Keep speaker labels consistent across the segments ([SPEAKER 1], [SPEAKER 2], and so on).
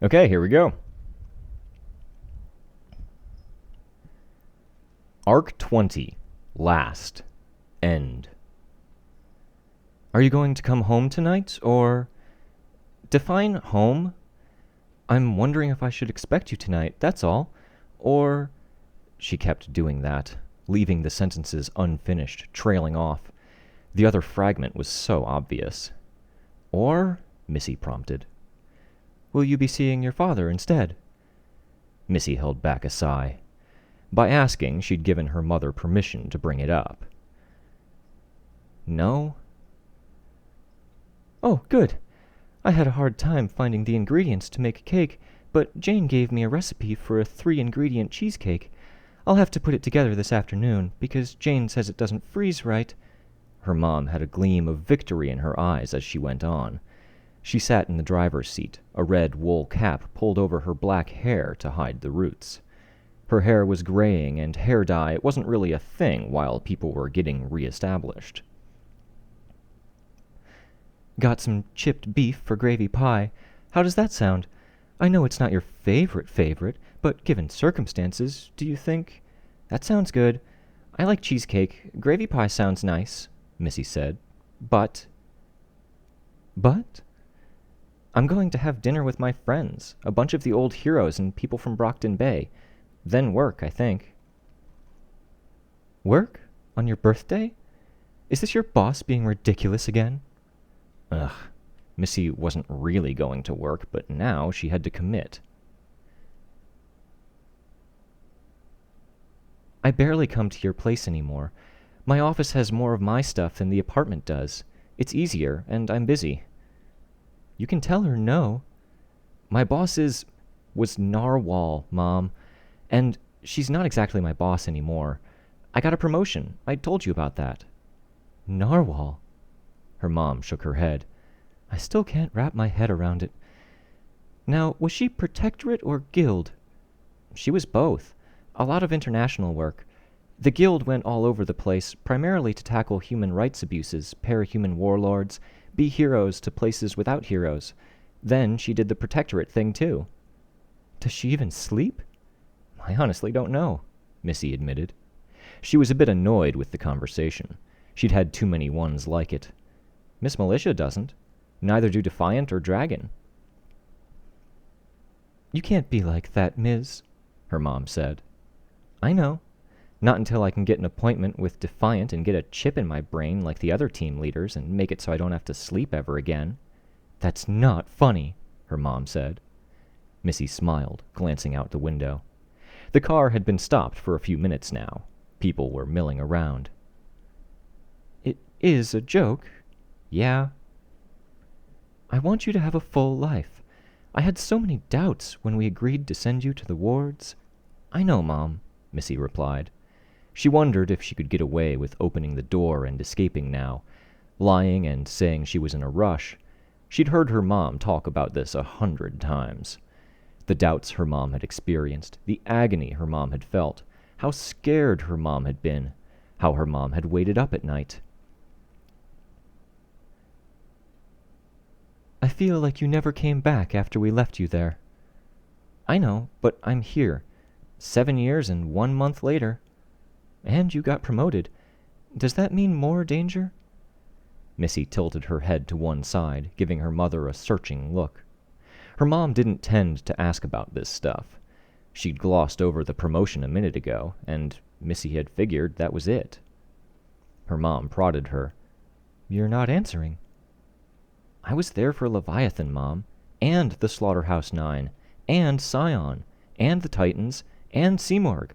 [SPEAKER 1] Okay, here we go. Arc 20. Last. End. Are you going to come home tonight, or... Define home? I'm wondering if I should expect you tonight, that's all. Or... She kept doing that, leaving the sentences unfinished, trailing off. The other fragment was so obvious. Or... Missy prompted. Will you be seeing your father instead? Missy held back a sigh. By asking, she'd given her mother permission to bring it up. No? Oh, good. I had a hard time finding the ingredients to make a cake, but Jane gave me a recipe for a 3-ingredient cheesecake. I'll have to put it together this afternoon, because Jane says it doesn't freeze right. Her mom had a gleam of victory in her eyes as she went on. She sat in the driver's seat, a red wool cap pulled over her black hair to hide the roots. Her hair was graying, and hair dye wasn't really a thing while people were getting re-established. Got some chipped beef for gravy pie. How does that sound? I know it's not your favorite, but given circumstances, do you think... That sounds good. I like cheesecake. Gravy pie sounds nice, Missy said. But? I'm going to have dinner with my friends, a bunch of the old heroes and people from Brockton Bay. Then work, I think. Work? On your birthday? Is this your boss being ridiculous again? Ugh. Missy wasn't really going to work, but now she had to commit. I barely come to your place anymore. My office has more of my stuff than the apartment does. It's easier, and I'm busy. You can tell her no. My boss was Narwhal, Mom, and she's not exactly my boss anymore. I got a promotion. I told you about that. Narwhal? Her mom shook her head. I still can't wrap my head around it. Now, was she protectorate or guild? She was both. A lot of international work. The guild went all over the place, primarily to tackle human rights abuses, parahuman warlords, be heroes to places without heroes. Then she did the protectorate thing too. Does she even sleep? I honestly don't know, Missy admitted. She was a bit annoyed with the conversation. She'd had too many ones like it. Miss Militia doesn't. Neither do Defiant or Dragon. You can't be like that, Ms., her mom said. I know. Not until I can get an appointment with Defiant and get a chip in my brain like the other team leaders and make it so I don't have to sleep ever again. That's not funny, her mom said. Missy smiled, glancing out the window. The car had been stopped for a few minutes now. People were milling around. It is a joke. Yeah. I want you to have a full life. I had so many doubts when we agreed to send you to the wards. I know, Mom, Missy replied. She wondered if she could get away with opening the door and escaping now, lying and saying she was in a rush. She'd heard her mom talk about this 100 times. The doubts her mom had experienced, the agony her mom had felt, how scared her mom had been, how her mom had waited up at night. I feel like you never came back after we left you there. I know, but I'm here. 7 years and 1 month later. And you got promoted. Does that mean more danger? Missy tilted her head to one side, giving her mother a searching look. Her mom didn't tend to ask about this stuff. She'd glossed over the promotion a minute ago, and Missy had figured that was it. Her mom prodded her. You're not answering. I was there for Leviathan, Mom, and the Slaughterhouse-9, and Scion, and the Titans, and Seamorg.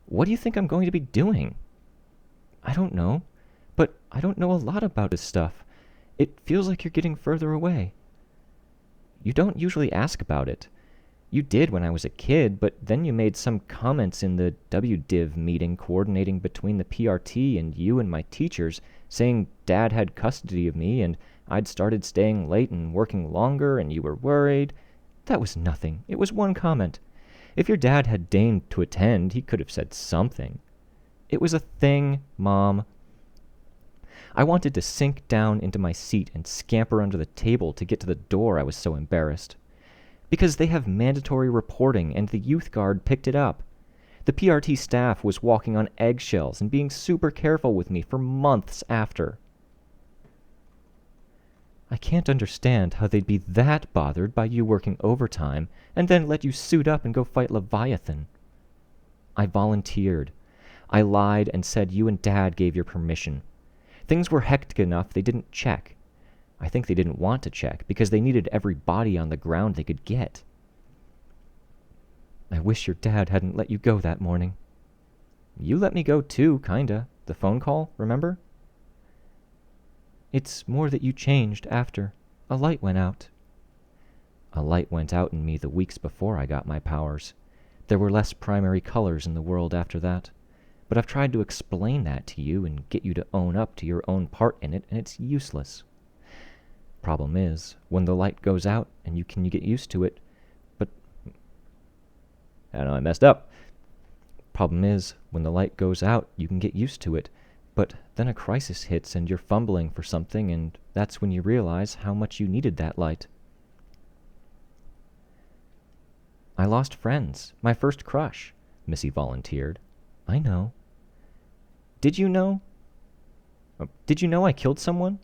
[SPEAKER 1] What do you think I'm going to be doing? I don't know, but I don't know a lot about this stuff. It feels like you're getting further away. You don't usually ask about it. You did when I was a kid, but then you made some comments in the WDiv meeting coordinating between the PRT and you and my teachers, saying Dad had custody of me and I'd started staying late and working longer and you were worried. That was nothing. It was one comment. If your dad had deigned to attend, he could have said something. It was a thing, Mom. I wanted to sink down into my seat and scamper under the table to get to the door. I was so embarrassed. Because they have mandatory reporting, and the youth guard picked it up. The PRT staff was walking on eggshells and being super careful with me for months after. I can't understand how they'd be that bothered by you working overtime and then let you suit up and go fight Leviathan. I volunteered. I lied and said you and Dad gave your permission. Things were hectic enough they didn't check. I think they didn't want to check because they needed every body on the ground they could get. I wish your dad hadn't let you go that morning. You let me go too, kinda. The phone call, remember? It's more that you changed after. A light went out. A light went out in me the weeks before I got my powers. There were less primary colors in the world after that. But I've tried to explain that to you and get you to own up to your own part in it, and it's useless. Problem is, when the light goes out and you get used to it, but... I know I messed up. Problem is, when the light goes out, you can get used to it, but then a crisis hits and you're fumbling for something, and that's when you realize how much you needed that light. I lost friends, my first crush, Missy volunteered. I know. Did you know? Did you know I killed someone?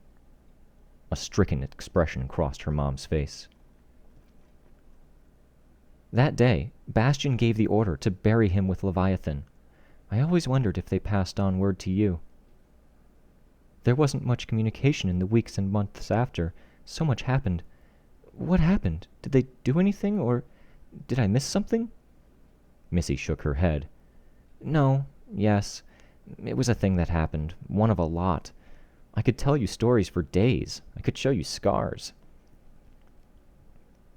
[SPEAKER 1] A stricken expression crossed her mom's face. That day, Bastion gave the order to bury him with Leviathan. I always wondered if they passed on word to you. There wasn't much communication in the weeks and months after. So much happened. What happened? Did they do anything, or did I miss something? Missy shook her head. No, yes. It was a thing that happened, one of a lot. I could tell you stories for days. I could show you scars.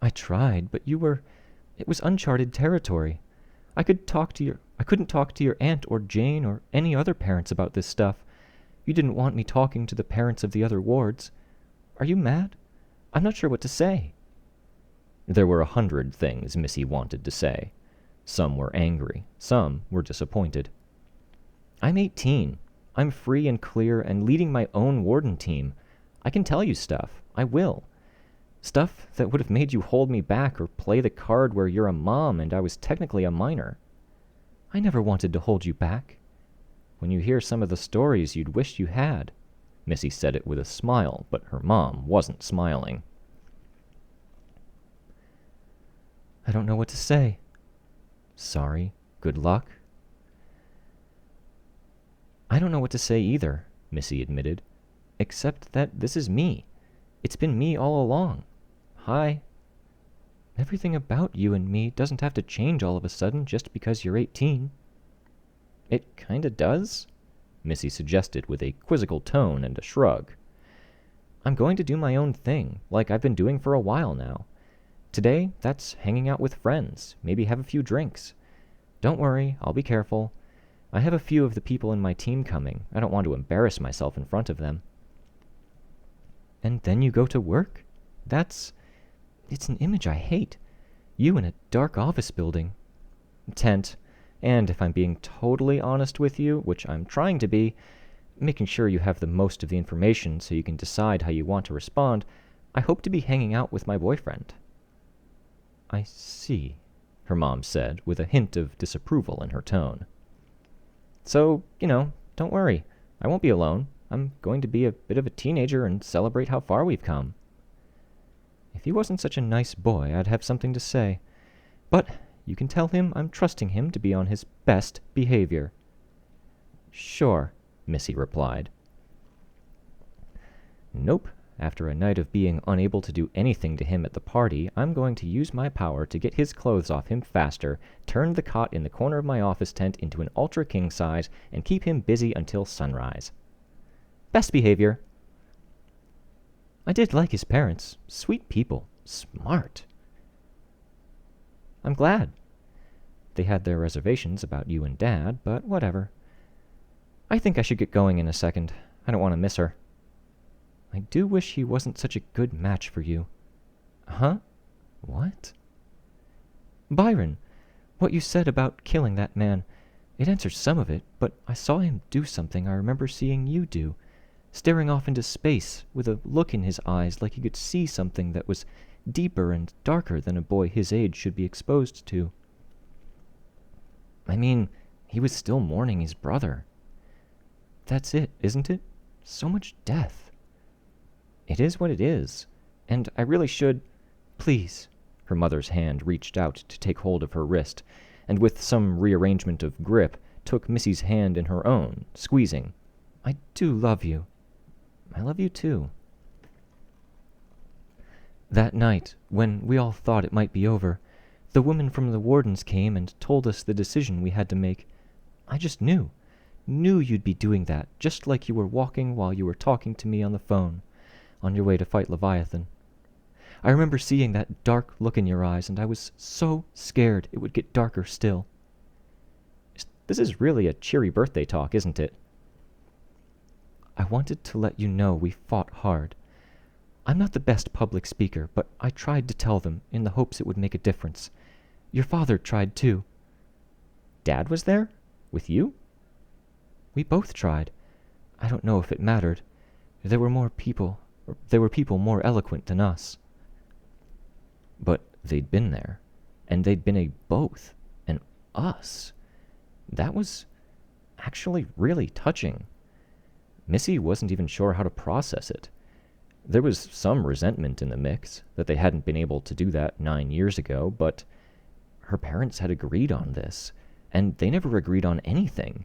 [SPEAKER 1] I tried, but it was uncharted territory. I couldn't talk to your aunt or Jane or any other parents about this stuff. You didn't want me talking to the parents of the other wards. Are you mad? I'm not sure what to say. There were 100 things Missy wanted to say. Some were angry. Some were disappointed. I'm 18. I'm free and clear and leading my own warden team. I can tell you stuff. I will. Stuff that would have made you hold me back or play the card where you're a mom and I was technically a minor. I never wanted to hold you back. When you hear some of the stories you'd wish you had. Missy said it with a smile, but her mom wasn't smiling. I don't know what to say. Sorry. Good luck. I don't know what to say either, Missy admitted, except that this is me. It's been me all along. Hi. Everything about you and me doesn't have to change all of a sudden just because you're 18. It kinda does, Missy suggested with a quizzical tone and a shrug. I'm going to do my own thing, like I've been doing for a while now. Today, that's hanging out with friends, maybe have a few drinks. Don't worry, I'll be careful. I have a few of the people in my team coming. I don't want to embarrass myself in front of them. And then you go to work? It's an image I hate. You in a dark office building. Tent. And if I'm being totally honest with you, which I'm trying to be, making sure you have the most of the information so you can decide how you want to respond, I hope to be hanging out with my boyfriend. I see, her mom said, with a hint of disapproval in her tone. So, don't worry. I won't be alone. I'm going to be a bit of a teenager and celebrate how far we've come. If he wasn't such a nice boy, I'd have something to say. But you can tell him I'm trusting him to be on his best behavior. Sure, Missy replied. Nope. After a night of being unable to do anything to him at the party, I'm going to use my power to get his clothes off him faster, turn the cot in the corner of my office tent into an ultra king size, and keep him busy until sunrise. Best behavior. I did like his parents. Sweet people. Smart. I'm glad. They had their reservations about you and Dad, but whatever. I think I should get going in a second. I don't want to miss her. I do wish he wasn't such a good match for you. Huh? What? Byron, what you said about killing that man, it answers some of it, but I saw him do something I remember seeing you do. staring off into space with a look in his eyes like he could see something that was deeper and darker than a boy his age should be exposed to. I mean, he was still mourning his brother. That's it, isn't it? So much death. It is what it is, and I really should... Please. Her mother's hand reached out to take hold of her wrist, and with some rearrangement of grip, took Missy's hand in her own, squeezing. I do love you. I love you too. That night, when we all thought it might be over, the woman from the wardens came and told us the decision we had to make. I just knew you'd be doing that, just like you were walking while you were talking to me on the phone, on your way to fight Leviathan. I remember seeing that dark look in your eyes, and I was so scared it would get darker still. This is really a cheery birthday talk, isn't it? I wanted to let you know we fought hard. I'm not the best public speaker, but I tried to tell them in the hopes it would make a difference. Your father tried too. Dad was there? With you? We both tried. I don't know if it mattered. There were people more eloquent than us. But they'd been there, and they'd been a both, and us. That was actually really touching. Missy wasn't even sure how to process it. There was some resentment in the mix, that they hadn't been able to do that 9 years ago, but her parents had agreed on this, and they never agreed on anything.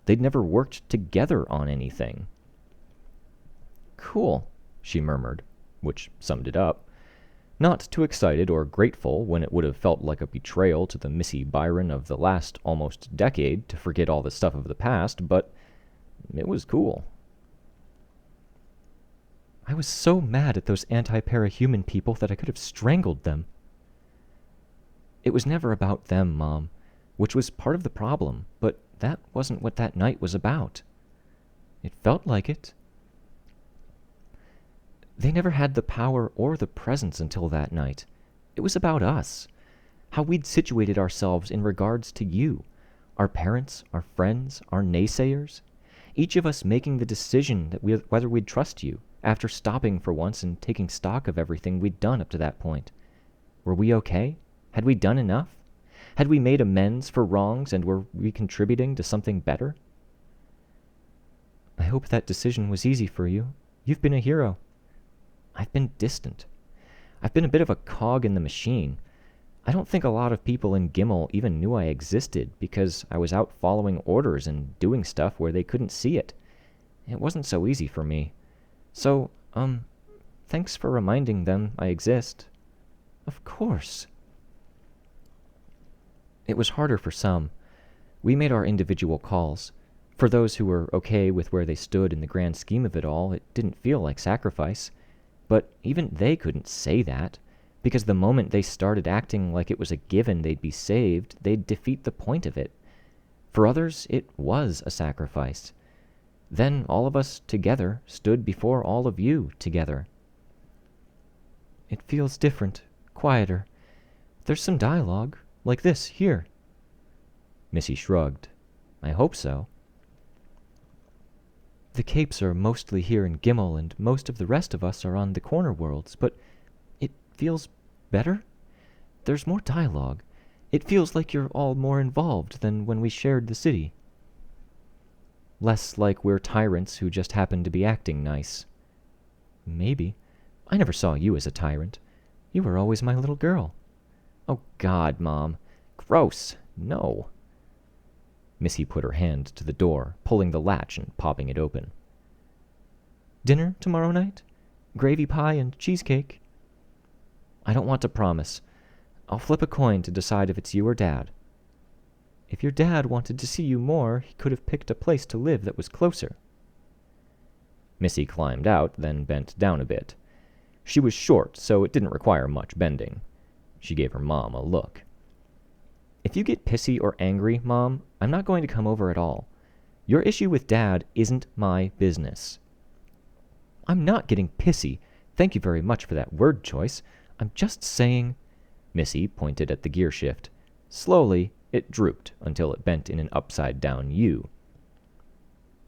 [SPEAKER 1] They'd never worked together on anything. Cool, she murmured, which summed it up. Not too excited or grateful when it would have felt like a betrayal to the Missy Byron of the last almost decade to forget all the stuff of the past, but it was cool. I was so mad at those anti-parahuman people that I could have strangled them. It was never about them, Mom, which was part of the problem, but that wasn't what that night was about. It felt like it. They never had the power or the presence until that night. It was about us, how we'd situated ourselves in regards to you, our parents, our friends, our naysayers, each of us making the decision that whether we'd trust you, after stopping for once and taking stock of everything we'd done up to that point. Were we okay? Had we done enough? Had we made amends for wrongs, and were we contributing to something better? I hope that decision was easy for you. You've been a hero. I've been distant. I've been a bit of a cog in the machine. I don't think a lot of people in Gimel even knew I existed, because I was out following orders and doing stuff where they couldn't see it. It wasn't so easy for me. So, thanks for reminding them I exist. Of course. It was harder for some. We made our individual calls. For those who were okay with where they stood in the grand scheme of it all, it didn't feel like sacrifice. But even they couldn't say that, because the moment they started acting like it was a given they'd be saved, they'd defeat the point of it. For others, it was a sacrifice. Then all of us together stood before all of you together. It feels different, quieter. There's some dialogue, like this, here. Missy shrugged. I hope so. The capes are mostly here in Gimel, and most of the rest of us are on the corner worlds, but it feels better. There's more dialogue. It feels like you're all more involved than when we shared the city. Less like we're tyrants who just happen to be acting nice. Maybe. I never saw you as a tyrant. You were always my little girl. Oh, God, Mom. Gross. No. Missy put her hand to the door, pulling the latch and popping it open. Dinner tomorrow night? Gravy pie and cheesecake? I don't want to promise. I'll flip a coin to decide if it's you or Dad. If your dad wanted to see you more, he could have picked a place to live that was closer. Missy climbed out, then bent down a bit. She was short, so it didn't require much bending. She gave her mom a look. If you get pissy or angry, Mom, I'm not going to come over at all. Your issue with Dad isn't my business. I'm not getting pissy. Thank you very much for that word choice. I'm just saying... Missy pointed at the gear shift. Slowly, it drooped until it bent in an upside-down U.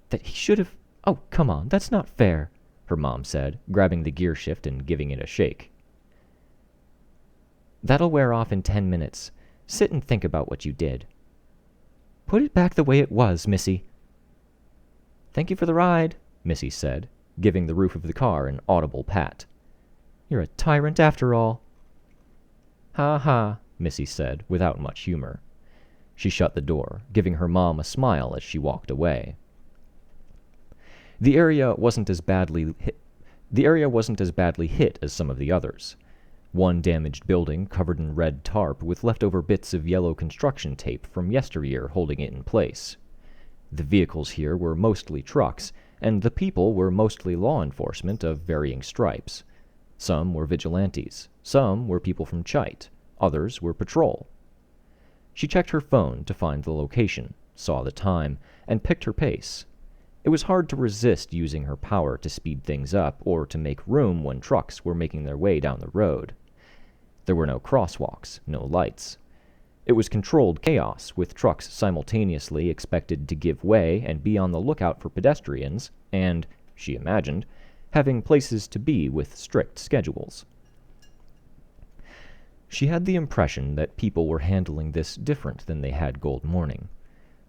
[SPEAKER 1] That he should have "Oh, come on, that's not fair," her mom said, grabbing the gear shift and giving it a shake. "That'll wear off in 10 minutes. Sit and think about what you did." "Put it back the way it was, Missy." "Thank you for the ride," Missy said, giving the roof of the car an audible pat. "You're a tyrant after all." "Ha ha," Missy said, without much humor. She shut the door, giving her mom a smile as she walked away. The area wasn't as badly hit as some of the others. One damaged building covered in red tarp with leftover bits of yellow construction tape from yesteryear holding it in place. The vehicles here were mostly trucks, and the people were mostly law enforcement of varying stripes. Some were vigilantes, some were people from Chite, others were patrol. She checked her phone to find the location, saw the time, and picked her pace. It was hard to resist using her power to speed things up or to make room when trucks were making their way down the road. There were no crosswalks, no lights. It was controlled chaos, with trucks simultaneously expected to give way and be on the lookout for pedestrians, and, she imagined, having places to be with strict schedules. She had the impression that people were handling this different than they had Gold Morning.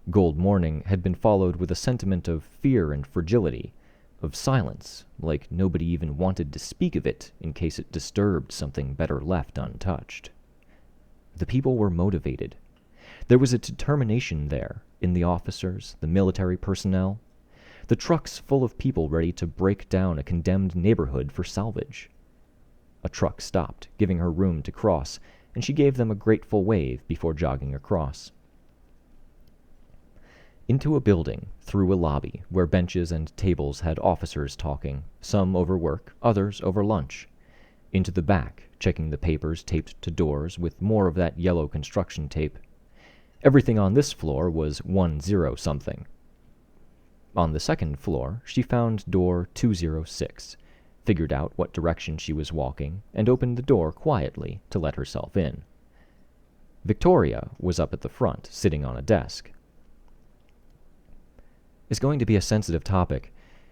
[SPEAKER 1] Gold Morning had been followed with a sentiment of fear and fragility, of silence, like nobody even wanted to speak of it in case it disturbed something better left untouched. The people were motivated. There was a determination there, in the officers, the military personnel, the trucks full of people ready to break down a condemned neighborhood for salvage. A truck stopped, giving her room to cross, and she gave them a grateful wave before jogging across. Into a building, through a lobby, where benches and tables had officers talking, some over work, others over lunch. Into the back, checking the papers taped to doors with more of that yellow construction tape. Everything on this floor was 10-something. On the second floor, she found door 206, figured out what direction she was walking, and opened the door quietly to let herself in. Victoria was up at the front, sitting on a desk. "It's going to be a sensitive topic.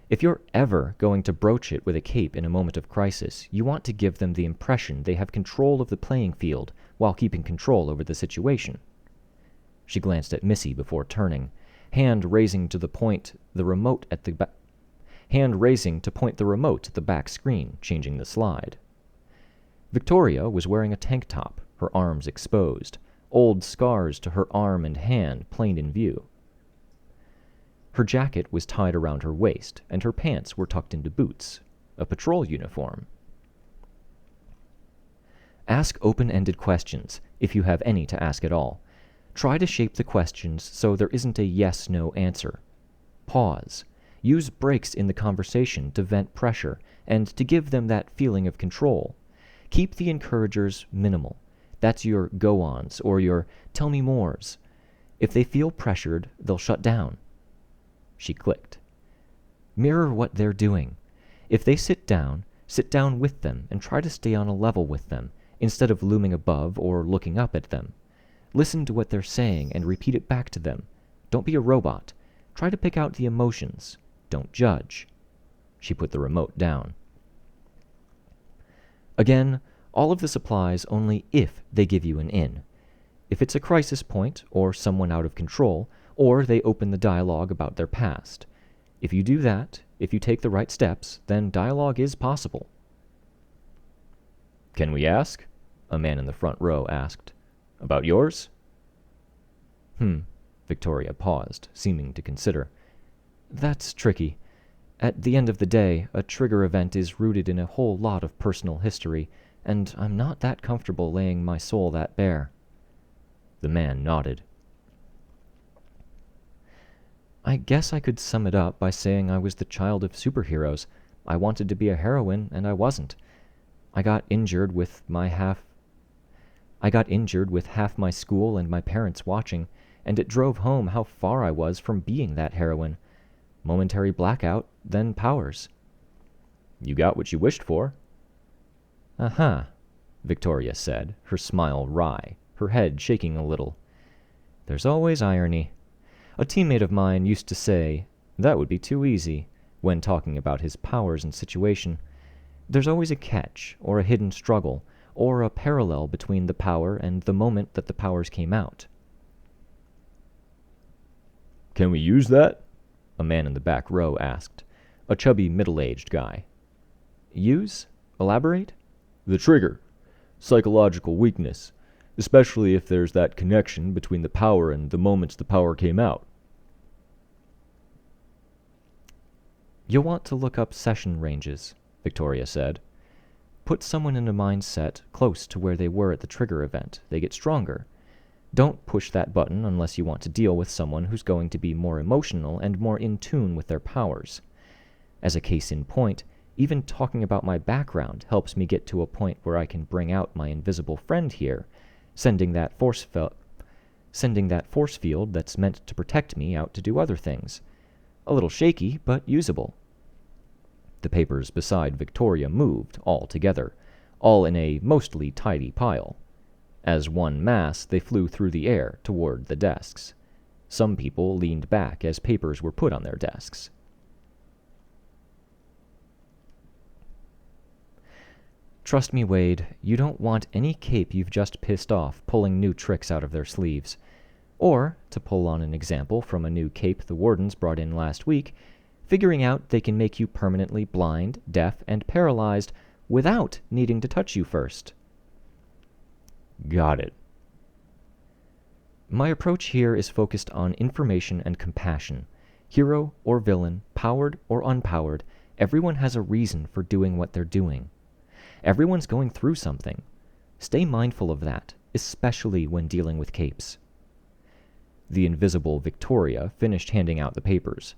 [SPEAKER 1] If you're ever going to broach it with a cape in a moment of crisis, you want to give them the impression they have control of the playing field while keeping control over the situation." She glanced at Missy before turning, hand raising to point the remote at the back screen, changing the slide. Victoria was wearing a tank top, her arms exposed, old scars to her arm and hand plain in view. Her jacket was tied around her waist, and her pants were tucked into boots, a patrol uniform. Ask open-ended questions, if you have any to ask at all. Try to shape the questions so there isn't a yes-no answer. Pause. Use breaks in the conversation to vent pressure and to give them that feeling of control. Keep the encouragers minimal. That's your go-ons or your tell me mores. If they feel pressured, they'll shut down. She clicked. Mirror what they're doing. If they sit down with them and try to stay on a level with them, instead of looming above or looking up at them. Listen to what they're saying and repeat it back to them. Don't be a robot. Try to pick out the emotions. Don't judge. She put the remote down. Again, all of this applies only if they give you an in. If it's a crisis point, or someone out of control, or they open the dialogue about their past. If you do that, if you take the right steps, then dialogue is possible. "Can we ask?" a man in the front row asked. "About yours?" Victoria paused, seeming to consider. "That's tricky. At the end of the day, a trigger event is rooted in a whole lot of personal history, and I'm not that comfortable laying my soul that bare." The man nodded. "I guess I could sum it up by saying I was the child of superheroes. I wanted to be a heroine, and I wasn't. I got injured with half my school and my parents watching, and it drove home how far I was from being that heroine. Momentary blackout, then powers." "You got what you wished for." "Uh-huh," Victoria said, her smile wry, her head shaking a little. "There's always irony. A teammate of mine used to say, 'That would be too easy,' when talking about his powers and situation. There's always a catch, or a hidden struggle, or a parallel between the power and the moment that the powers came out.
[SPEAKER 2] "Can we use that?"
[SPEAKER 1] A man in the back row asked, a chubby middle-aged guy. Use? Elaborate?
[SPEAKER 2] "The trigger. Psychological weakness, especially if there's that connection between the power and the moments the power came out."
[SPEAKER 1] You'll want to look up session ranges, Victoria said. Put someone in a mindset close to where they were at the trigger event. They get stronger. Don't push that button unless you want to deal with someone who's going to be more emotional and more in tune with their powers. As a case in point, even talking about my background helps me get to a point where I can bring out my invisible friend here, sending that force field that's meant to protect me out to do other things. A little shaky, but usable. The papers beside Victoria moved all together, all in a mostly tidy pile. As one mass, they flew through the air toward the desks. Some people leaned back as papers were put on their desks. Trust me, Wade, you don't want any cape you've just pissed off pulling new tricks out of their sleeves. Or, to pull on an example from a new cape the wardens brought in last week, figuring out they can make you permanently blind, deaf, and paralyzed without needing to touch you first.
[SPEAKER 2] Got it.
[SPEAKER 1] My approach here is focused on information and compassion. Hero or villain, powered or unpowered, everyone has a reason for doing what they're doing. Everyone's going through something. Stay mindful of that, especially when dealing with capes. The invisible Victoria finished handing out the papers.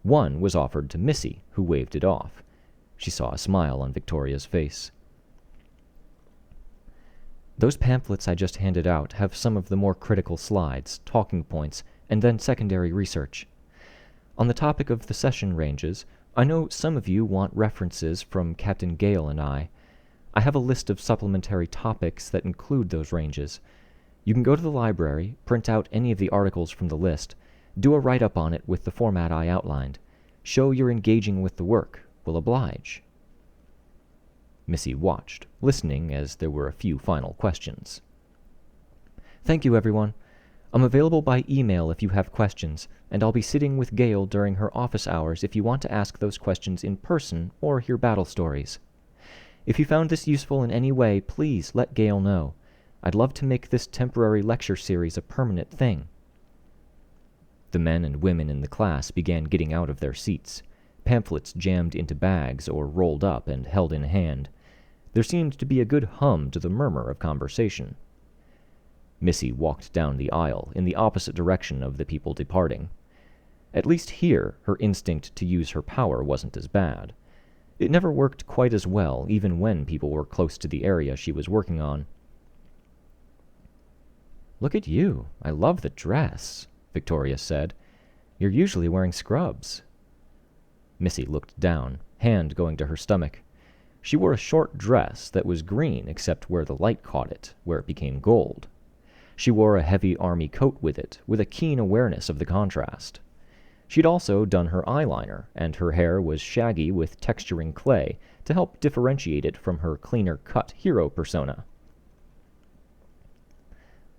[SPEAKER 1] One was offered to Missy, who waved it off. She saw a smile on Victoria's face. Those pamphlets I just handed out have some of the more critical slides, talking points, and then secondary research. On the topic of the session ranges, I know some of you want references from Captain Gale and I. I have a list of supplementary topics that include those ranges. You can go to the library, print out any of the articles from the list, do a write-up on it with the format I outlined. Show you're engaging with the work. Will oblige. Missy watched, listening as there were a few final questions. Thank you, everyone. I'm available by email if you have questions, and I'll be sitting with Gale during her office hours if you want to ask those questions in person or hear battle stories. If you found this useful in any way, please let Gale know. I'd love to make this temporary lecture series a permanent thing. The men and women in the class began getting out of their seats, pamphlets jammed into bags or rolled up and held in hand. There seemed to be a good hum to the murmur of conversation. Missy walked down the aisle in the opposite direction of the people departing. At least here, her instinct to use her power wasn't as bad. It never worked quite as well, even when people were close to the area she was working on. Look at you. I love the dress, Victoria said. You're usually wearing scrubs. Missy looked down, hand going to her stomach. She wore a short dress that was green except where the light caught it, where it became gold. She wore a heavy army coat with it, with a keen awareness of the contrast. She'd also done her eyeliner, and her hair was shaggy with texturing clay to help differentiate it from her cleaner-cut hero persona.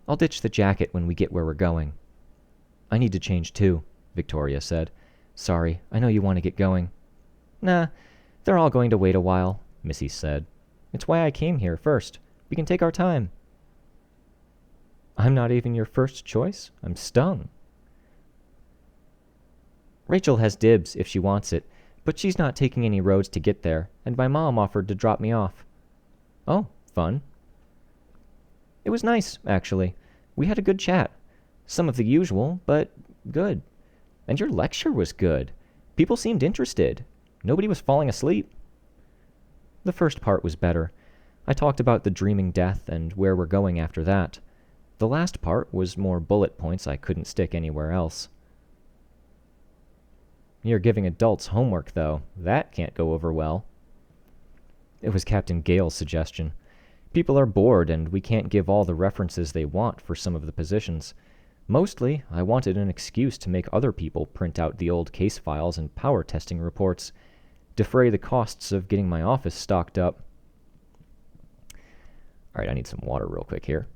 [SPEAKER 1] I'll ditch the jacket when we get where we're going. I need to change too, Victoria said. Sorry, I know you want to get going. Nah, they're all going to wait a while, Missy said. It's why I came here first. We can take our time. I'm not even your first choice? I'm stung. Rachel has dibs if she wants it, but she's not taking any roads to get there, and my mom offered to drop me off. Oh, fun. It was nice, actually. We had a good chat. Some of the usual, but good. And your lecture was good. People seemed interested. Nobody was falling asleep. The first part was better. I talked about the dreaming death and where we're going after that. The last part was more bullet points I couldn't stick anywhere else. You're giving adults homework, though. That can't go over well. It was Captain Gale's suggestion. People are bored, and we can't give all the references they want for some of the positions. Mostly, I wanted an excuse to make other people print out the old case files and power testing reports, defray the costs of getting my office stocked up. Alright, I need some water real quick here.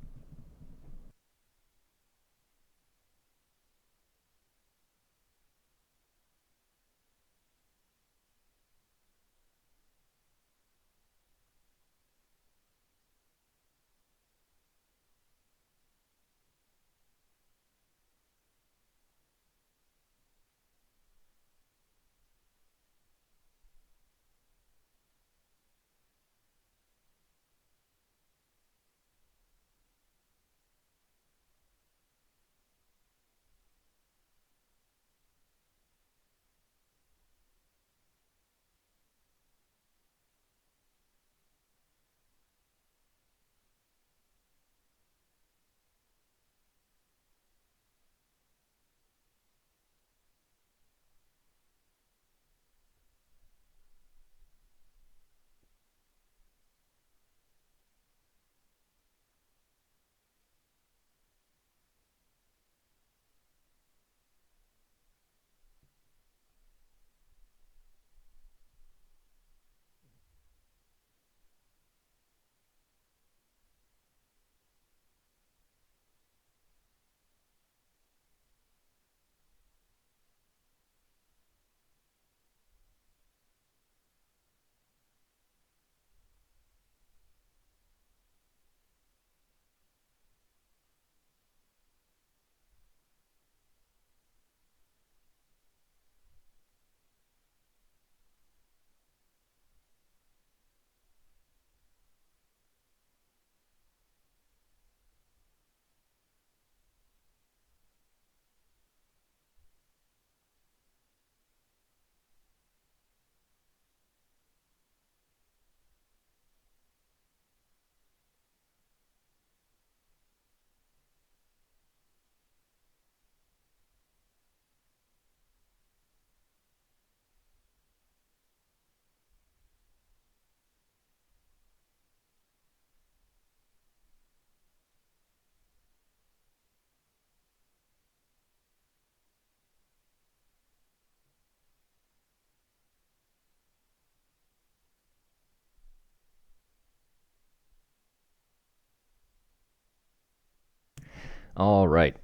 [SPEAKER 1] All right.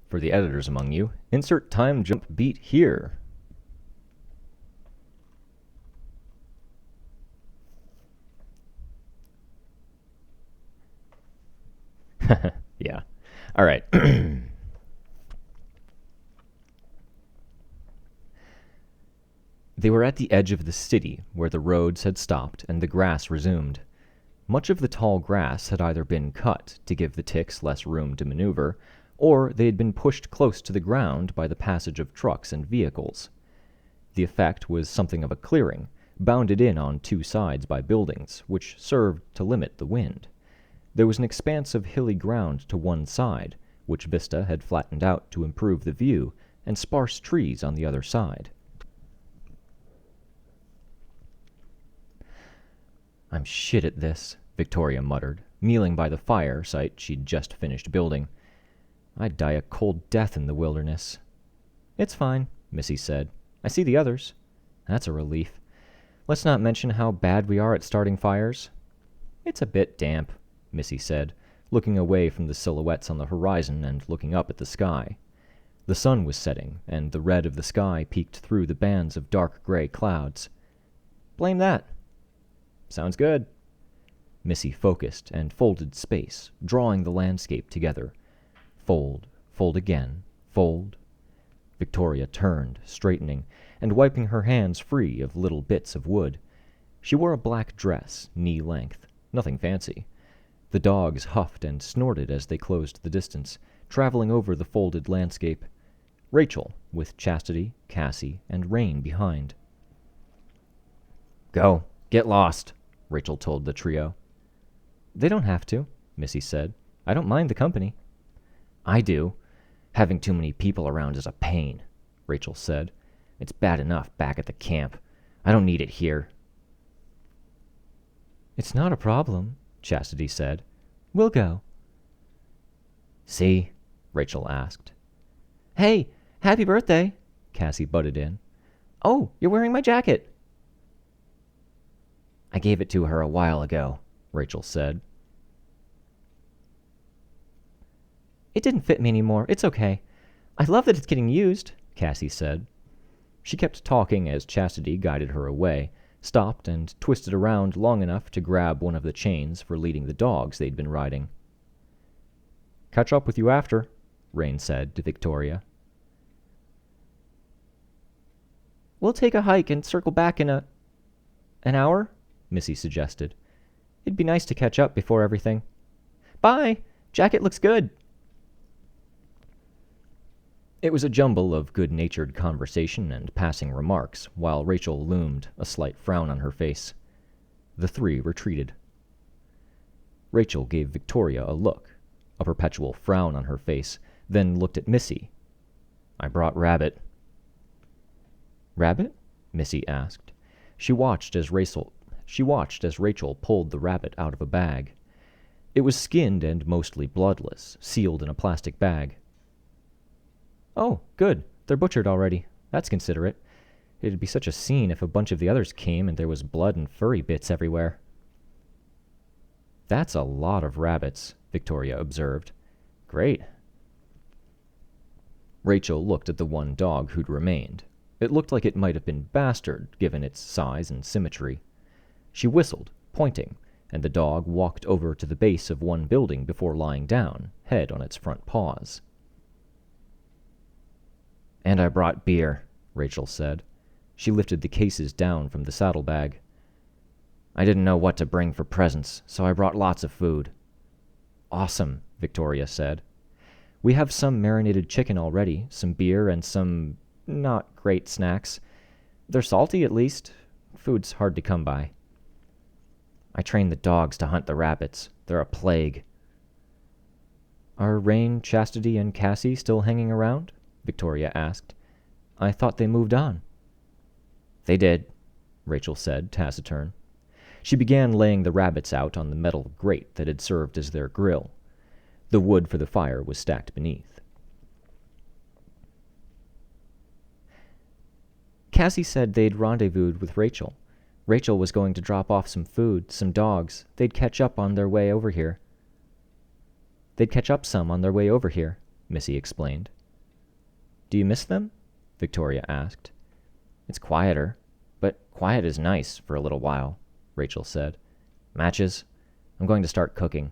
[SPEAKER 1] For the editors among you, insert time jump beat here. Yeah. All right. They were at the edge of the city, where the roads had stopped and the grass resumed. Much of the tall grass had either been cut to give the ticks less room to maneuver, or they had been pushed close to the ground by the passage of trucks and vehicles. The effect was something of a clearing, bounded in on two sides by buildings, which served to limit the wind. There was an expanse of hilly ground to one side, which Vista had flattened out to improve the view, and sparse trees on the other side. "I'm shit at this," Victoria muttered, kneeling by the fire site she'd just finished building. "I'd die a cold death in the wilderness." "It's fine," Missy said. "I see the others." "That's a relief. Let's not mention how bad we are at starting fires." "It's a bit damp," Missy said, looking away from the silhouettes on the horizon and looking up at the sky. The sun was setting, and the red of the sky peeked through the bands of dark gray clouds. "Blame that." "Sounds good." Missy focused and folded space, drawing the landscape together. Fold, fold again, fold. Victoria turned, straightening, and wiping her hands free of little bits of wood. She wore a black dress, knee-length, nothing fancy. The dogs huffed and snorted as they closed the distance, traveling over the folded landscape. Rachel, with Chastity, Cassie, and Rain behind. "Go, get lost," Rachel told the trio. "They don't have to," Missy said. "I don't mind the company." "I do. Having too many people around is a pain," Rachel said. "It's bad enough back at the camp. I don't need it here." "It's not a problem," Chastity said. "We'll go." "See?" Rachel asked. "Hey, happy birthday!" Cassie butted in. "Oh, you're wearing my jacket." "I gave it to her a while ago," Rachel said. "It didn't fit me anymore. It's okay. I love that it's getting used," Cassie said. She kept talking as Chastity guided her away, stopped and twisted around long enough to grab one of the chains for leading the dogs they'd been riding. "Catch up with you after," Rain said to Victoria. "We'll take a hike and circle back in an hour?" Missy suggested. "It'd be nice to catch up before everything." "Bye! Jacket looks good." It was a jumble of good-natured conversation and passing remarks, while Rachel loomed, a slight frown on her face. The three retreated. Rachel gave Victoria a look, a perpetual frown on her face, then looked at Missy. "I brought Rabbit." "Rabbit?" Missy asked. She watched as Rachel pulled the rabbit out of a bag. It was skinned and mostly bloodless, sealed in a plastic bag. "Oh, good. They're butchered already. That's considerate. It'd be such a scene if a bunch of the others came and there was blood and furry bits everywhere." "That's a lot of rabbits," Victoria observed. "Great." Rachel looked at the one dog who'd remained. It looked like it might have been bastard, given its size and symmetry. She whistled, pointing, and the dog walked over to the base of one building before lying down, head on its front paws. "And I brought beer," Rachel said. She lifted the cases down from the saddlebag. "I didn't know what to bring for presents, so I brought lots of food." "Awesome," Victoria said. "We have some marinated chicken already, some beer, and some not great snacks. They're salty, at least. Food's hard to come by." "I trained the dogs to hunt the rabbits. They're a plague." "Are Rain, Chastity, and Cassie still hanging around?" Victoria asked. "I thought they moved on." "They did," Rachel said, taciturn. She began laying the rabbits out on the metal grate that had served as their grill. The wood for the fire was stacked beneath. "Cassie said they'd rendezvoused with Rachel. Rachel was going to drop off some food, some dogs. They'd catch up on their way over here." "They'd catch up some on their way over here," Missy explained. "Do you miss them?" Victoria asked. "It's quieter, but quiet is nice for a little while," Rachel said. "Matches? I'm going to start cooking.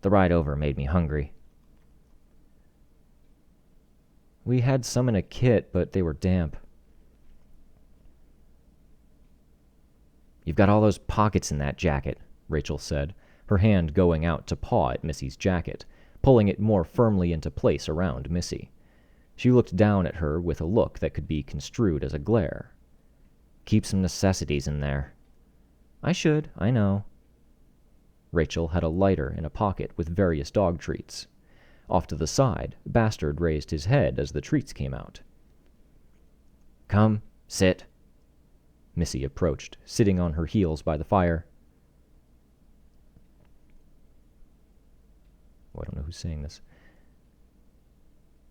[SPEAKER 1] The ride over made me hungry." "We had some in a kit, but they were damp." "You've got all those pockets in that jacket," Rachel said, her hand going out to paw at Missy's jacket, pulling it more firmly into place around Missy. She looked down at her with a look that could be construed as a glare. "Keep some necessities in there." "I should, I know." Rachel had a lighter in a pocket with various dog treats. Off to the side, Bastard raised his head as the treats came out. "Come, sit." Missy approached, sitting on her heels by the fire. Oh, I don't know who's saying this.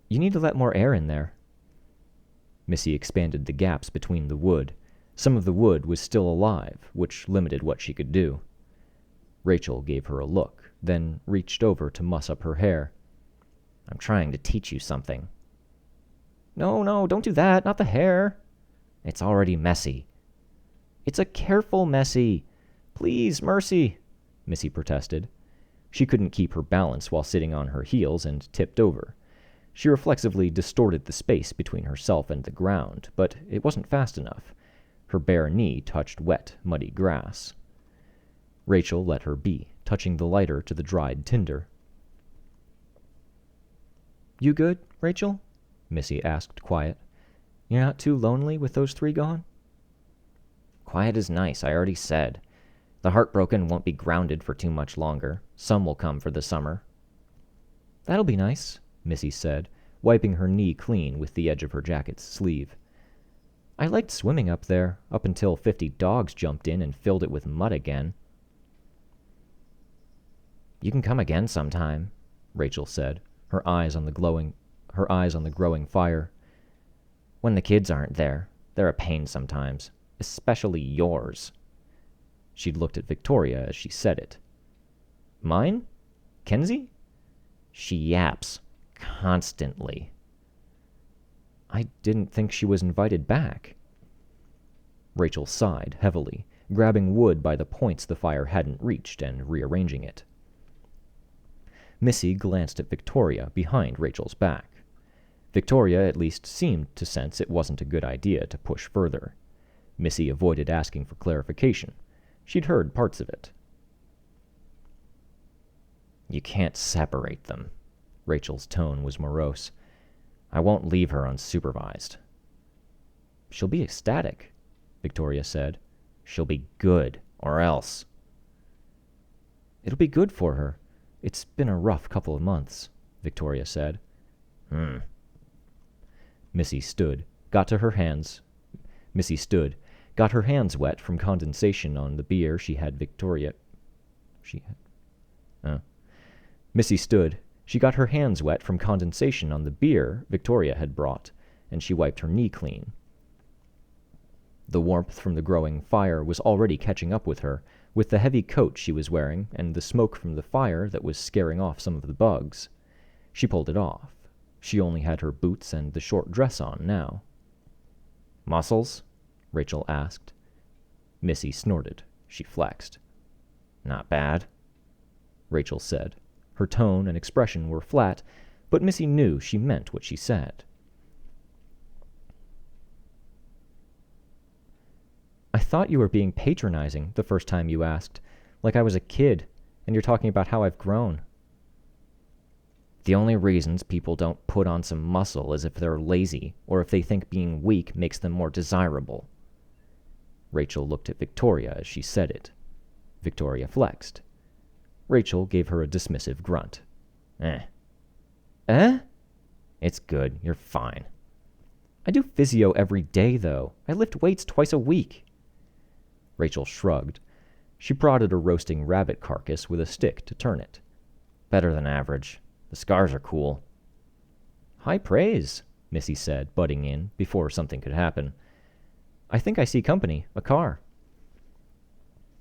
[SPEAKER 1] "You need to let more air in there." Missy expanded the gaps between the wood. Some of the wood was still alive, which limited what she could do. Rachel gave her a look, then reached over to muss up her hair. "I'm trying to teach you something." No, don't do that, not the hair." "It's already messy." "It's a careful messy. Please, mercy," Missy protested. She couldn't keep her balance while sitting on her heels and tipped over. She reflexively distorted the space between herself and the ground, but it wasn't fast enough. Her bare knee touched wet, muddy grass. Rachel let her be, touching the lighter to the dried tinder. "You good, Rachel?" Missy asked quiet. "You're not too lonely with those three gone?" "Quiet is nice, I already said. The heartbroken won't be grounded for too much longer. Some will come for the summer." "That'll be nice," Missy said, wiping her knee clean with the edge of her jacket's sleeve. "I liked swimming up there, up until 50 dogs jumped in and filled it with mud again." You can come again sometime, Rachel said, her eyes on the growing fire. When the kids aren't there, they're a pain sometimes, especially yours. She'd looked at Victoria as she said it. Mine? Kenzie? She yaps constantly. I didn't think she was invited back. Rachel sighed heavily, grabbing wood by the points the fire hadn't reached and rearranging it. Missy glanced at Victoria behind Rachel's back. Victoria at least seemed to sense it wasn't a good idea to push further. Missy avoided asking for clarification. She'd heard parts of it. You can't separate them. Rachel's tone was morose. I won't leave her unsupervised. She'll be ecstatic, Victoria said. She'll be good, or else. It'll be good for her. It's been a rough couple of months, Victoria said. Missy stood, got her hands wet from condensation on the beer she got her hands wet from condensation on the beer Victoria had brought, and she wiped her knee clean. The warmth from the growing fire was already catching up with her, with the heavy coat she was wearing and the smoke from the fire that was scaring off some of the bugs. She pulled it off. She only had her boots and the short dress on now. Muscles? Rachel asked. Missy snorted. She flexed. Not bad, Rachel said. Her tone and expression were flat, but Missy knew she meant what she said. I thought you were being patronizing the first time you asked, like I was a kid, and you're talking about how I've grown. The only reasons people don't put on some muscle is if they're lazy, or if they think being weak makes them more desirable. Rachel looked at Victoria as she said it. Victoria flexed. Rachel gave her a dismissive grunt. Eh? It's good. You're fine. I do physio every day, though. I lift weights twice a week. Rachel shrugged. She prodded a roasting rabbit carcass with a stick to turn it. Better than average. The scars are cool. High praise, Missy said, butting in before something could happen. I think I see company. A car.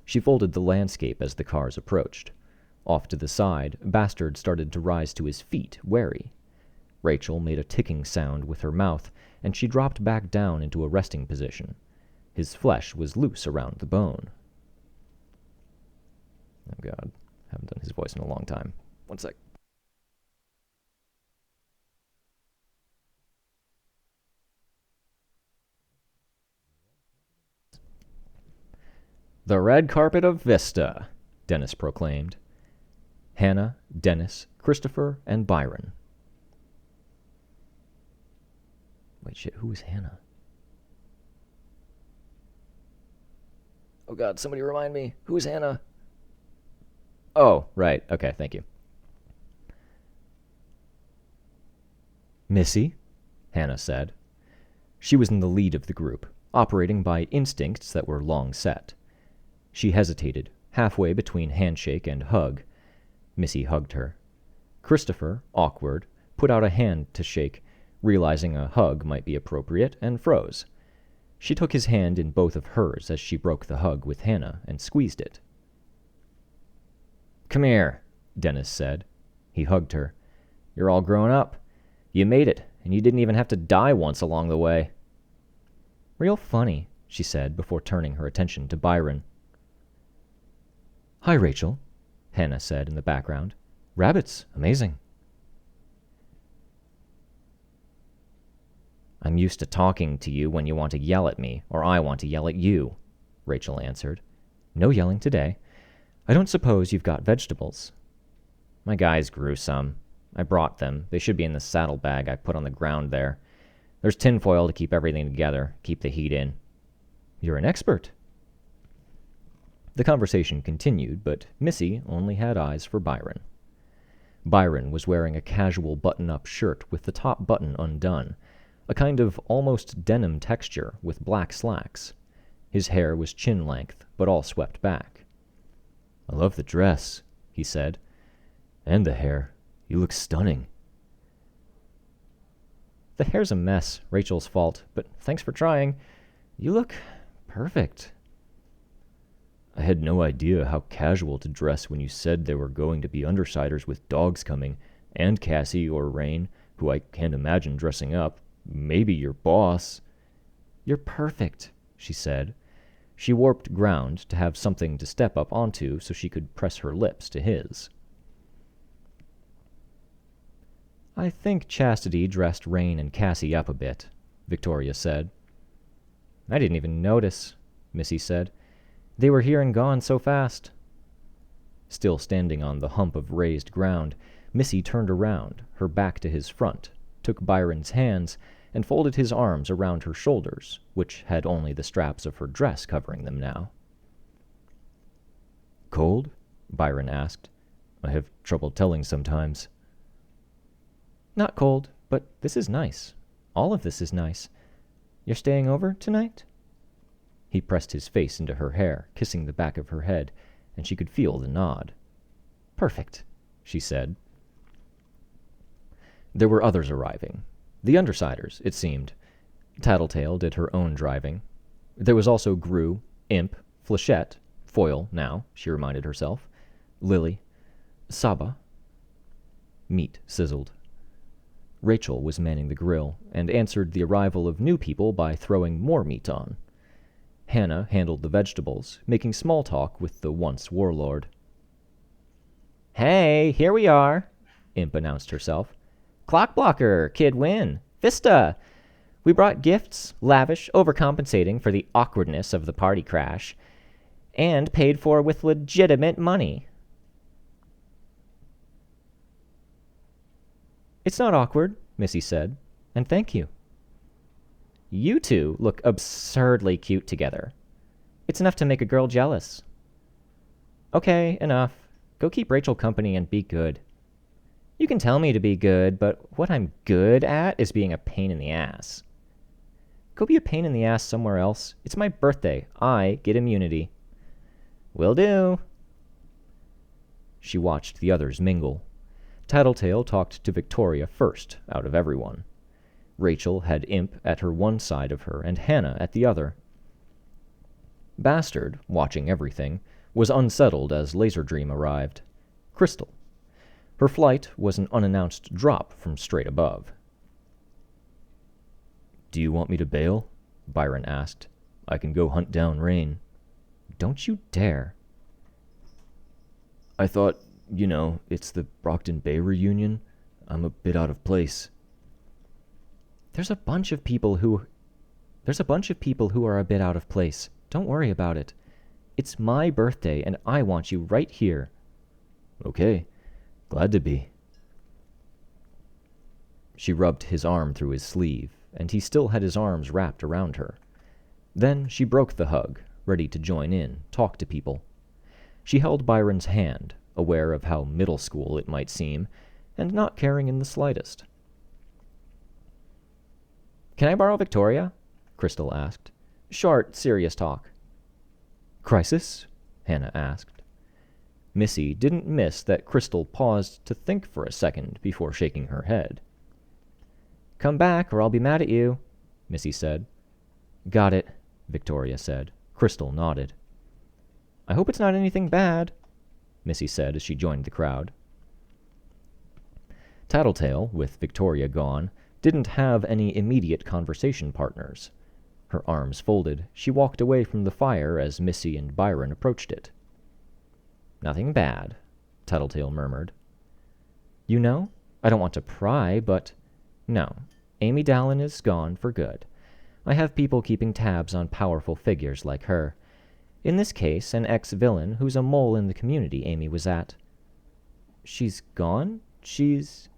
[SPEAKER 1] She folded the landscape as the cars approached. Off to the side, Bastard started to rise to his feet, wary. Rachel made a ticking sound with her mouth, and she dropped back down into a resting position. His flesh was loose around the bone. Oh, God. Haven't done his voice in a long time. One sec. The red carpet of Vista, Dennis proclaimed. Hannah, Dennis, Christopher, and Byron. Wait, shit, who is Hannah? Oh, God, somebody remind me. Who's Hannah? Oh, right. Okay, thank you. Missy, Hannah said. She was in the lead of the group, operating by instincts that were long set. She hesitated, halfway between handshake and hug. Missy hugged her. Christopher, awkward, put out a hand to shake, realizing a hug might be appropriate, and froze. She took his hand in both of hers as she broke the hug with Hannah and squeezed it. Come here, Dennis said. He hugged her. You're all grown up. You made it, and you didn't even have to die once along the way. Real funny, she said before turning her attention to Byron. Hi, Rachel, Hannah said in the background. Rabbits, amazing. I'm used to talking to you when you want to yell at me, or I want to yell at you, Rachel answered. No yelling today. I don't suppose you've got vegetables. My guys grew some. I brought them. They should be in the saddlebag I put on the ground there. There's tinfoil to keep everything together, keep the heat in. You're an expert. The conversation continued, but Missy only had eyes for Byron. Byron was wearing a casual button-up shirt with the top button undone, a kind of almost denim texture with black slacks. His hair was chin-length, but all swept back. I love the dress, he said.
[SPEAKER 2] And the hair. You look stunning.
[SPEAKER 1] The hair's a mess, Rachel's fault, but thanks for trying. You look perfect.
[SPEAKER 2] I had no idea how casual to dress when you said there were going to be Undersiders with dogs coming, and Cassie or Rain, who I can't imagine dressing up. Maybe your boss.
[SPEAKER 1] You're perfect, she said. She warped ground to have something to step up onto so she could press her lips to his. I think Chastity dressed Rain and Cassie up a bit, Victoria said. I didn't even notice, Missy said. They were here and gone so fast. Still standing on the hump of raised ground, Missy turned around, her back to his front, took Byron's hands, and folded his arms around her shoulders, which had only the straps of her dress covering them now.
[SPEAKER 2] Cold? Byron asked. I have trouble telling sometimes.
[SPEAKER 1] Not cold, but this is nice. All of this is nice. You're staying over tonight? He pressed his face into her hair, kissing the back of her head, and she could feel the nod. Perfect, she said. There were others arriving. The Undersiders, it seemed. Tattletale did her own driving. There was also Gru, Imp, Flechette, Foil now, she reminded herself, Lily, Saba. Meat sizzled. Rachel was manning the grill, and answered the arrival of new people by throwing more meat on. Hannah handled the vegetables, making small talk with the once warlord. Hey, here we are, Imp announced herself. Clock blocker, kid win, Vista. We brought gifts, lavish, overcompensating for the awkwardness of the party crash, and paid for with legitimate money. It's not awkward, Missy said, and thank you. You two look absurdly cute together. It's enough to make a girl jealous. Okay, enough. Go keep Rachel company and be good. You can tell me to be good, but what I'm good at is being a pain in the ass. Go be a pain in the ass somewhere else. It's my birthday. I get immunity. Will do. She watched the others mingle. Tattletale talked to Victoria first, out of everyone. Rachel had Imp at her one side of her and Hannah at the other. Bastard, watching everything, was unsettled as Laserdream arrived. Crystal. Her flight was an unannounced drop from straight above.
[SPEAKER 2] Do you want me to bail? Byron asked. I can go hunt down Rain.
[SPEAKER 1] Don't you dare.
[SPEAKER 2] I thought, it's the Brockton Bay reunion. I'm a bit out of place.
[SPEAKER 1] There's a bunch of people who are a bit out of place. Don't worry about it. It's my birthday, and I want you right here.
[SPEAKER 2] Okay. Glad to be.
[SPEAKER 1] She rubbed his arm through his sleeve, and he still had his arms wrapped around her. Then she broke the hug, ready to join in, talk to people. She held Byron's hand, aware of how middle school it might seem, and not caring in the slightest. Can I borrow Victoria? Crystal asked. Short, serious talk. Crisis? Hannah asked. Missy didn't miss that Crystal paused to think for a second before shaking her head. Come back, or I'll be mad at you, Missy said. Got it, Victoria said. Crystal nodded. I hope it's not anything bad, Missy said as she joined the crowd. Tattletale, with Victoria gone, didn't have any immediate conversation partners. Her arms folded, she walked away from the fire as Missy and Byron approached it. Nothing bad, Tattletale murmured. You know, I don't want to pry, but no, Amy Dallin is gone for good. I have people keeping tabs on powerful figures like her. In this case, an ex-villain who's a mole in the community Amy was at. She's gone? She's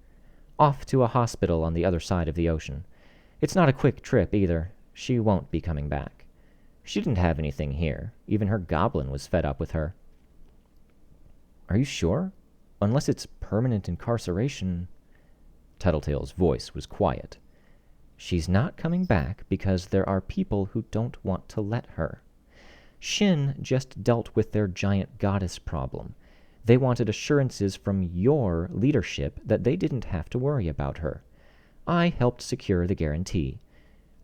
[SPEAKER 1] off to a hospital on the other side of the ocean. It's not a quick trip either. She won't be coming back. She didn't have anything here. Even her goblin was fed up with her. Are you sure? Unless it's permanent incarceration. Tattletale's voice was quiet. She's not coming back because there are people who don't want to let her. Shin just dealt with their giant goddess problem. They wanted assurances from your leadership that they didn't have to worry about her. I helped secure the guarantee.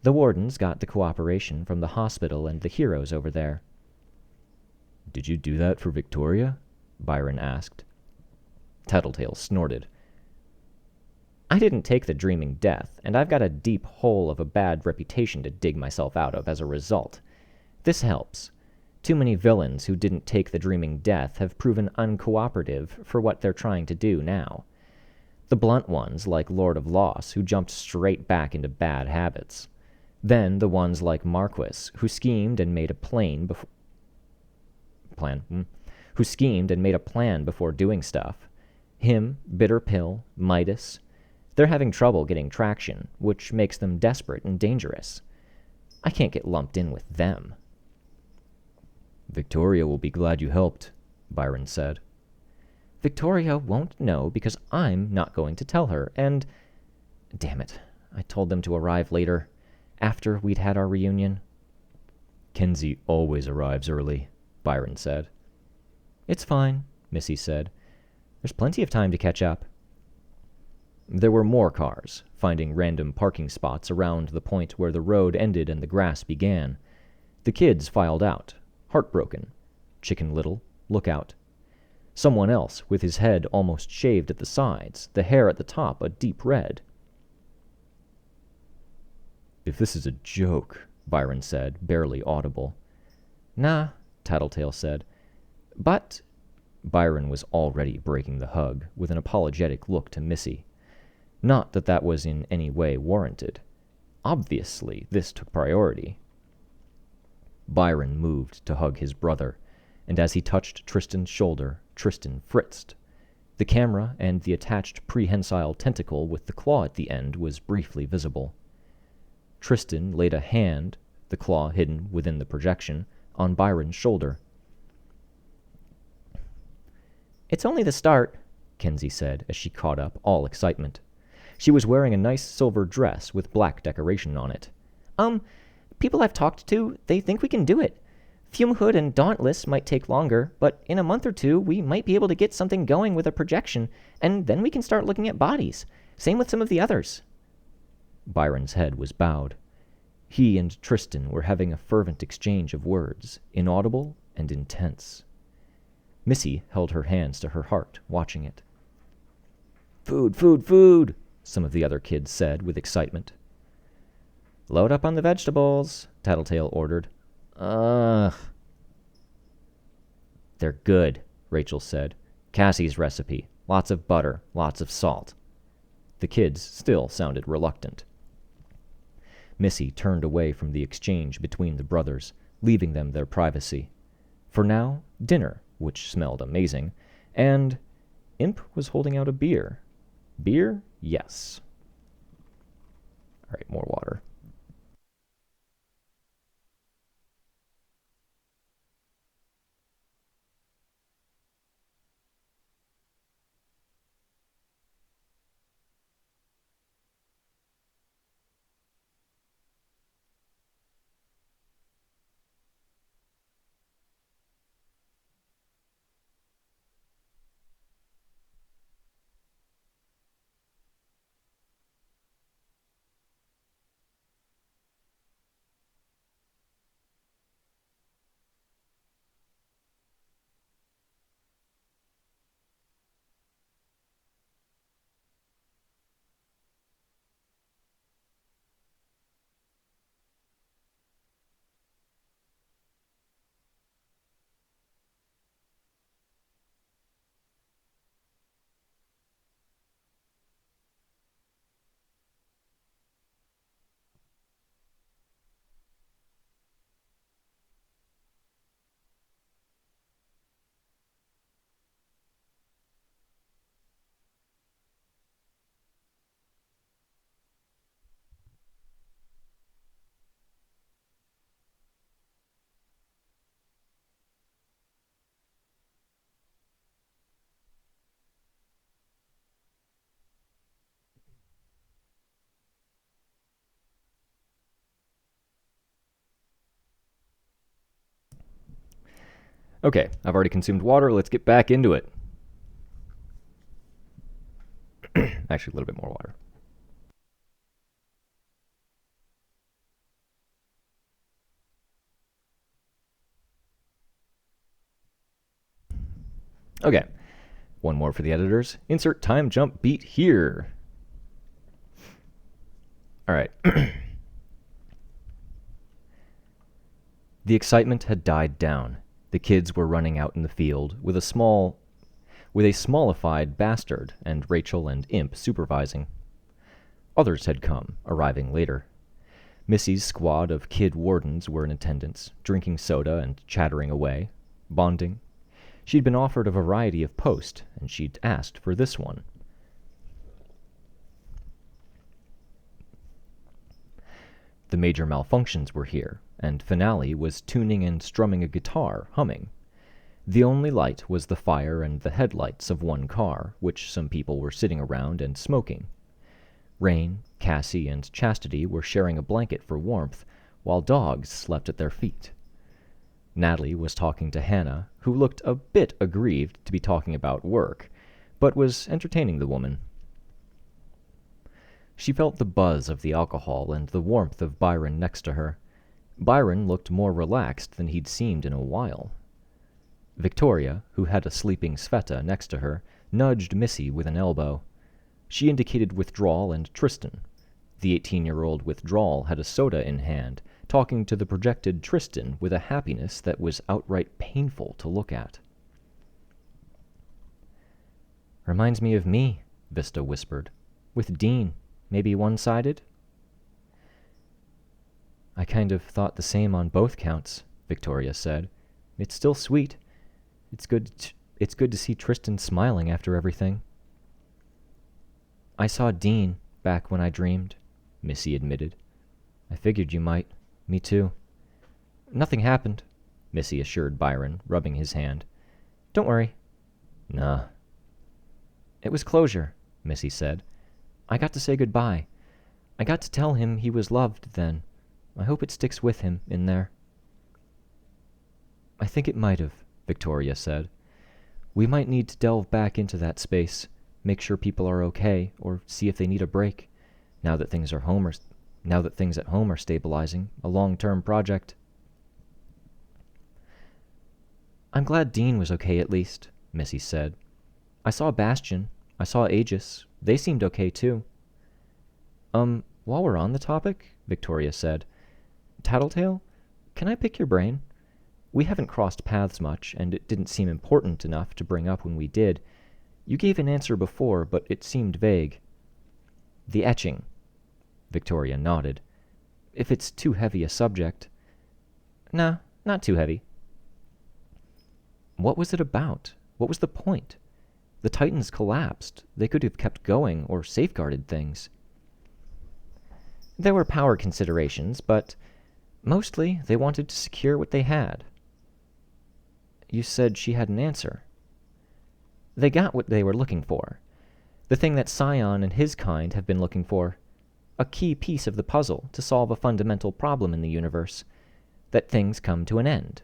[SPEAKER 1] The wardens got the cooperation from the hospital and the heroes over there.
[SPEAKER 2] Did you do that for Victoria? Byron asked.
[SPEAKER 1] Tattletale snorted. I didn't take the dreaming death, and I've got a deep hole of a bad reputation to dig myself out of as a result. This helps. Too many villains who didn't take the dreaming death have proven uncooperative for what they're trying to do now. The blunt ones, like Lord of Loss, who jumped straight back into bad habits. Then the ones like Marquis, who schemed and made a plan before doing stuff. Him, Bitter Pill, Midas. They're having trouble getting traction, which makes them desperate and dangerous. I can't get lumped in with them.
[SPEAKER 2] Victoria will be glad you helped, Byron said.
[SPEAKER 1] Victoria won't know because I'm not going to tell her, and... Damn it, I told them to arrive later, after we'd had our reunion.
[SPEAKER 2] Kenzie always arrives early, Byron said.
[SPEAKER 1] It's fine, Missy said. There's plenty of time to catch up.
[SPEAKER 2] There were more cars, finding random parking spots around the point where the road ended and the grass began. The kids filed out, heartbroken. Chicken Little, look out. Someone else, with his head almost shaved at the sides, the hair at the top a deep red.
[SPEAKER 1] If this is a joke, Byron said, barely audible. Nah, Tattletale said. But... Byron was already breaking the hug, with an apologetic look to Missy. Not that that was in any way warranted. Obviously, this took priority. Byron moved to hug his brother, and as he touched Tristan's shoulder, Tristan fritzed. The camera and the attached prehensile tentacle with the claw at the end was briefly visible. Tristan laid a hand, the claw hidden within the projection, on Byron's shoulder. It's only the start, Kenzie said as she caught up, all excitement. She was wearing a nice silver dress with black decoration on it. People I've talked to, they think we can do it. Fume Hood and Dauntless might take longer, but in a month or two, we might be able to get something going with a projection, and then we can start looking at bodies. Same with some of the others. Byron's head was bowed. He and Tristan were having a fervent exchange of words, inaudible and intense. Missy held her hands to her heart, watching it. Food, food, food, some of the other kids said with excitement. Load up on the vegetables, Tattletale ordered. Ugh. They're good, Rachel said. Cassie's recipe. Lots of butter, lots of salt. The kids still sounded reluctant. Missy turned away from the exchange between the brothers, leaving them their privacy. For now, dinner, which smelled amazing, and Imp was holding out a beer. Beer? Yes. All right, more water. Okay, I've already consumed water. Let's get back into it.
[SPEAKER 2] Actually, a little bit more water. Okay, one more for the editors. Insert time jump beat here. All right. The excitement had died down. The kids were running out in the field with a smallified bastard and Rachel and Imp supervising. Others had come, arriving later. Missy's squad of kid wardens were in attendance, drinking soda and chattering away, bonding. She'd been offered a variety of posts, and she'd asked for this one. The major malfunctions were here, and Finale was tuning and strumming a guitar, humming. The only light was the fire and the headlights of one car, which some people were sitting around and smoking. Rain, Cassie, and Chastity were sharing a blanket for warmth, while dogs slept at their feet. Natalie was talking to Hannah, who looked a bit aggrieved to be talking about work, but was entertaining the woman. She felt the buzz of the alcohol and the warmth of Byron next to her. Byron looked more relaxed than he'd seemed in a while. Victoria, who had a sleeping Sveta next to her, nudged Missy with an elbow. She indicated Withdrawal and Tristan. The 18-year-old Withdrawal had a soda in hand, talking to the projected Tristan with a happiness that was outright painful to look at. "Reminds me of me," Vista whispered. "With Dean. Maybe one-sided?" "I kind of thought the same on both counts," Victoria said. "It's still sweet. It's good to see Tristan smiling after everything." "I saw Dean back when I dreamed," Missy admitted. "I figured you might. Me too." "Nothing happened," Missy assured Byron, rubbing his hand. "Don't worry." "Nah." "It was closure," Missy said. "I got to say goodbye. I got to tell him he was loved then. I hope it sticks with him in there." "I think it might have," Victoria said. "We might need to delve back into that space, make sure people are okay, or see if they need a break, now that things at home are stabilizing, a long-term project." "I'm glad Dean was okay at least," Missy said. "I saw Bastion. I saw Aegis. They seemed okay too." While we're on the topic," Victoria said, "Tattletale, can I pick your brain? We haven't crossed paths much, and it didn't seem important enough to bring up when we did. You gave an answer before, but it seemed vague." "The etching." Victoria nodded. "If it's too heavy a subject." "Nah, not too heavy." "What was it about? What was the point? The Titans collapsed. They could have kept going or safeguarded things." "There were power considerations, but mostly they wanted to secure what they had." "You said she had an answer." "They got what they were looking for. The thing that Scion and his kind have been looking for. A key piece of the puzzle to solve a fundamental problem in the universe. That things come to an end."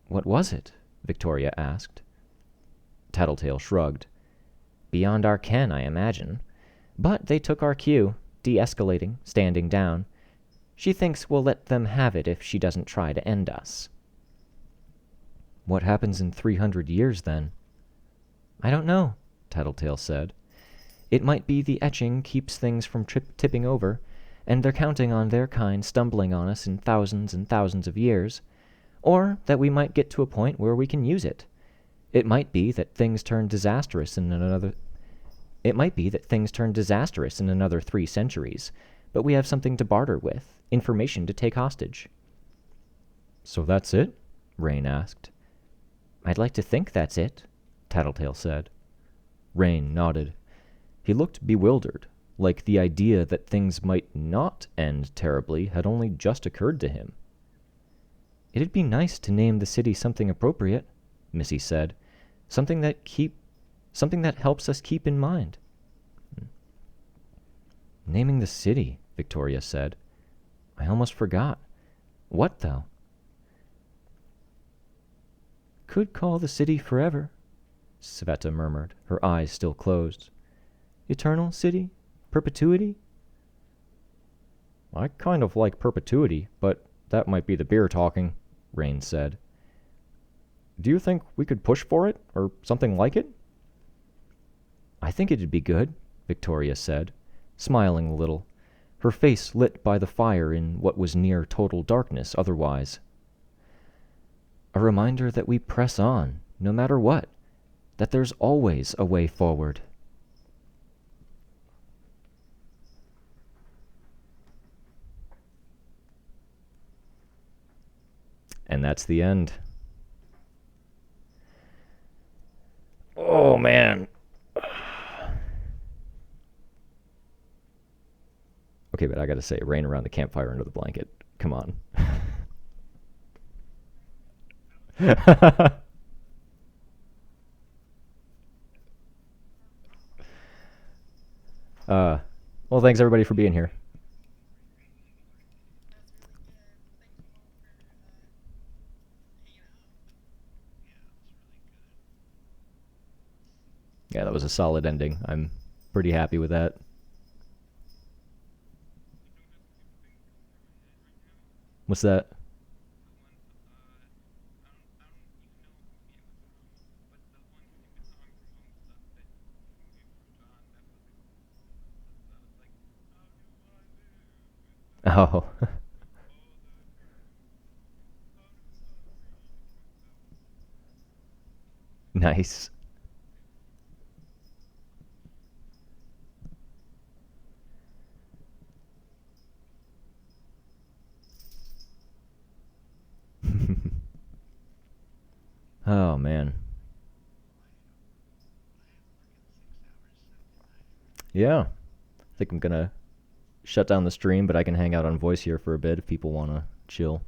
[SPEAKER 2] "What was it?" Victoria asked. Tattletale shrugged. "Beyond our ken, I imagine. But they took our cue, de-escalating, standing down. She thinks we'll let them have it if she doesn't try to end us." "What happens in 300 years, then?" "I don't know," Tattletale said. "It might be the etching keeps things from tipping over, and they're counting on their kind stumbling on us in thousands and thousands of years. Or that we might get to a point where we can use it. It might be that things turn disastrous in another 3 centuries, but we have something to barter with, information to take hostage." "So that's it?" Rain asked. "I'd like to think that's it," Tattletale said. Rain nodded. He looked bewildered, like the idea that things might not end terribly had only just occurred to him. "It'd be nice to name the city something appropriate," Missy said. Something that helps us keep in mind." "Naming the city," Victoria said. "I almost forgot. What, though?" "Could call the city forever," Sveta murmured, her eyes still closed.
[SPEAKER 1] Eternal city? Perpetuity?
[SPEAKER 2] I kind of like perpetuity, but that might be the beer talking, Rain said. Do you think we could push for it, or something like it?
[SPEAKER 1] I think it'd be good, Victoria said, smiling a little, her face lit by the fire in what was near total darkness otherwise. A reminder that we press on, no matter what, that there's always a way forward.
[SPEAKER 2] And that's the end. Oh, man. Okay, but I gotta say, Rain around the campfire under the blanket. Come on. Well, thanks everybody for being here. Yeah, that was a solid ending. I'm pretty happy with that. What's that? Oh. Nice. Oh, man. Yeah. I think I'm gonna shut down the stream, but I can hang out on voice here for a bit if people want to chill.